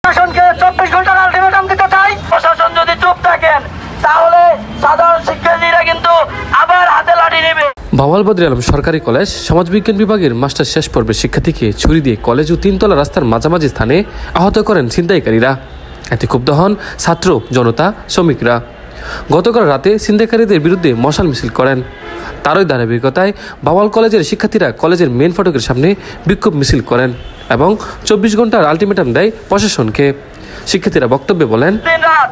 প্রশাসনকে 24 ঘন্টার আলটিমেটাম দিতে চাই। প্রশাসন যদি চুপ থাকেন তাহলে সাধারণ শিক্ষার্থীরা কিন্তু আবার হাতে লাঠি নেবে। ভাওয়াল বদর আলম সরকারি কলেজ সমাজবিজ্ঞান বিভাগের মাস্টার শেষ পর্বের শিক্ষার্থীকে ছুরি দিয়ে কলেজ ও তিনতলা রাস্তার মাঝামাঝি স্থানে আহত করেন ছিনতাইকারীরা। এতে ক্ষুব্ধ হন ছাত্র জনতা শ্রমিকরা। গতকাল রাতে ছিনতাইকারীদের বিরুদ্ধে মশাল মিছিল করেন। তারই ধারাবাহিকতায় ভাওয়াল কলেজের শিক্ষার্থীরা কলেজের মেন ফটকের সামনে বিক্ষোভ মিছিল করেন এবং 24 ঘন্টার আলটিমেটাম দেয় প্রশাসনকে। শিক্ষার্থীরা বক্তব্যে বলেন, রাত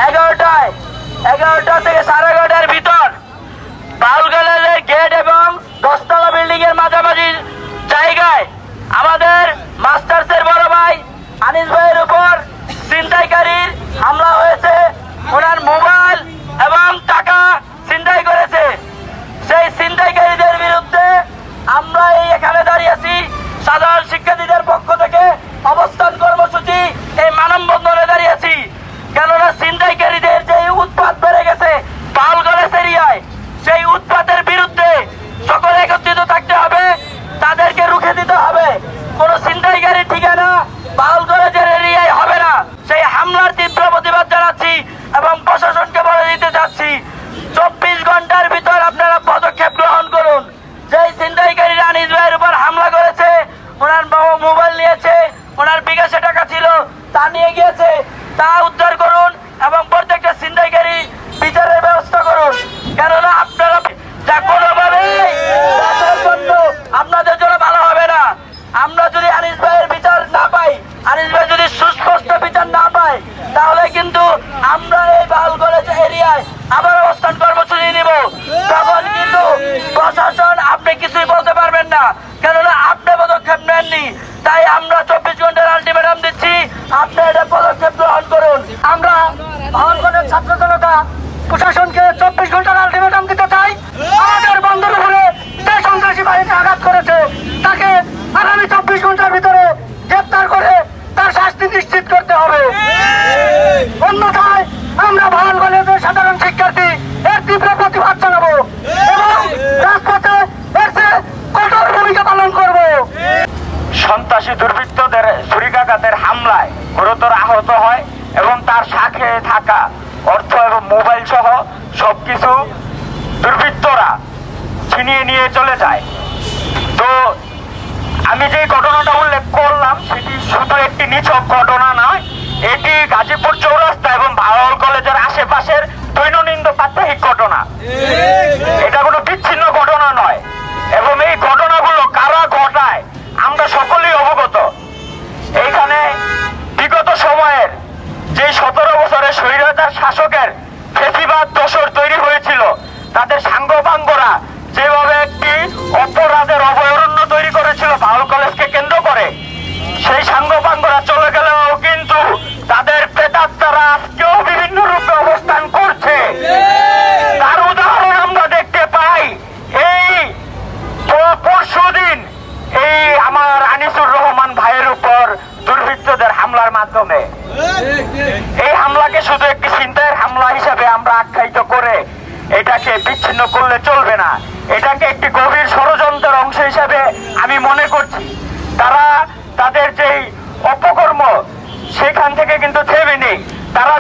11টা থেকে 11:30টার ভিতর ভাওয়াল কলেজের গেট এবং 10তলা বিল্ডিং এর মাঝামাঝি জায়গায় আমাদের মাস্টার্সের বড় ভাই আনিস ভাইয়ের উপর ছিনতাইকারীর হামলা হয়েছে। ওনার মোবাইল এবং টাকা ছিনতাই করেছে। সেই ছিনতাইকারীদের বিরুদ্ধে আমরা এখানে দাঁড়িয়েছি সাধারণ শিক্ষার্থীদের পক্ষ থেকে অবস্থান কর্মসূচি এই মানববন্ধনে দাঁড়িয়েছি। কেননা ছিনতাইকারীদের যে উৎপাত বেড়ে গেছে ভাওয়াল কলেজ এরিয়ায়, সেই উৎপাতের বিরুদ্ধে সকলে একত্রিত থাকতে হবে, তাদেরকে রুখে দিতে হবে। কোন ছিনতাইকারীর ঠিকানা ভাওয়াল কলেজের এরিয়ায় হবে না। সেই হামলার তীব্র প্রতিবাদ জানাচ্ছি এবং প্রশাসনকে বলে দিতে চাচ্ছি 24 ঘন্টার ভিতর আপনারা পদক্ষেপ গ্রহণ করুন। যেই ছিনতাইকারীরা আনিস ভাইয়ের উপর হামলা করেছে, ওনার মোবাইল নিয়েছে, ওনার বিকাশে টাকা ছিল তা নিয়ে গিয়েছে, তা উদ্ধার করুন এবং প্রত্যেকটা ছিনতাইকারী বিচারের ব্যবস্থা করুন। কেননা আপনারা যা কোনোভাবেই দেশের জন্য আপনাদের জন্য ভালো হবে না। আমরা যদি আনিস ভাইয়ের বিচার না পাই, আনিস ভাই যদি সুস্পষ্ট বিচার না পাই, তাহলে কিন্তু আমরা এই ভাওয়াল কলেজ এরিয়ায় আবার অবস্থান কর্মসূচি নিব। তখন কিন্তু প্রশাসন আপনি কিছুই বলতে পারবেন না, কেননা আপনি পদক্ষেপ নেননি। তাই আমরা 24 ঘন্টার আলটিমেটাম দিচ্ছি, আপনি এটা পদক্ষেপ গ্রহণ করুন। আমরা ভাওয়াল কলেজ ছাত্র জনতা প্রশাসনকে 24 ঘন্টার আলটিমেটাম দিতে চাই। আমাদের বন্ধুর উপরে যে সন্ত্রাসী বাহিনী আঘাত করেছে তাকে আগামী 24 ঘন্টার ভিতরে গ্রেপ্তার করে তার শাস্তি নিশ্চিত করতে হবে। অন্যথায় আমরা ভাওয়াল কলেজের সাধারণ শিক্ষার্থী এর তীব্র প্রতিবাদ জানাবো এবং রাজপথে এর চেয়ে কঠোর ভূমিকা পালন করব। সন্ত্রাসী দুর্বৃত্তদের ছুরিকাঘাতের হামলায় গুরুতর আহত হয় এবং তার সাথে থাকা অর্থ এবং মোবাইল সহ সবকিছু দুর্বৃত্তরা ছিনিয়ে নিয়ে চলে যায়। তো আমি যে ঘটনাটা উল্লেখ করলাম সেটি শুধু একটি নিছক ঘটনা নয়, এটি গাজীপুর চৌরাস্তা এবং ভাওয়াল কলেজের আশেপাশের দৈনন্দিন প্রাত্যহিক ঘটনা। এটা কোনো বিচ্ছিন্ন ঘটনা নয় এবং এই ঘটনাগুলো কারা ঘটায় আমরা সকলেই অবগত। এইখানে বিগত সময়ের যে 17 বছরের স্বৈরাচার শাসকের ফেসিবাদ দোসর তৈরি হয়েছিল, তাদের সাঙ্গপাঙ্গরা যেভাবে একটি অপরাধের অভয়ারণ্য তৈরি করেছিল ভাওয়াল কলেজকে কেন্দ্র করে, সেই সাঙ্গপাঙ্গরা চলে গেলেও কিন্তু তাদের প্রেতাত্মারা আজকেও বিভিন্ন রূপে অবস্থান করছে। তার উদাহরণ আমরা দেখতে পাই এই পরশুদিন এই আমার আনিসুর রহমান ভাইয়ের উপর দুর্বৃত্তদের হামলার মাধ্যমে। এই হামলাকে শুধু একটি ছিনতাইয়ের হামলা হিসেবে আমরা আখ্যায়িত করে এটাকে বিচ্ছিন্ন করলে চলবে না। এটাকে একটি গভীর ষড়যন্ত্রের অংশ হিসেবে আমি মনে করছি। তারা তাদের যেই অপকর্ম সেখান থেকে কিন্তু থেমে নেই। তারা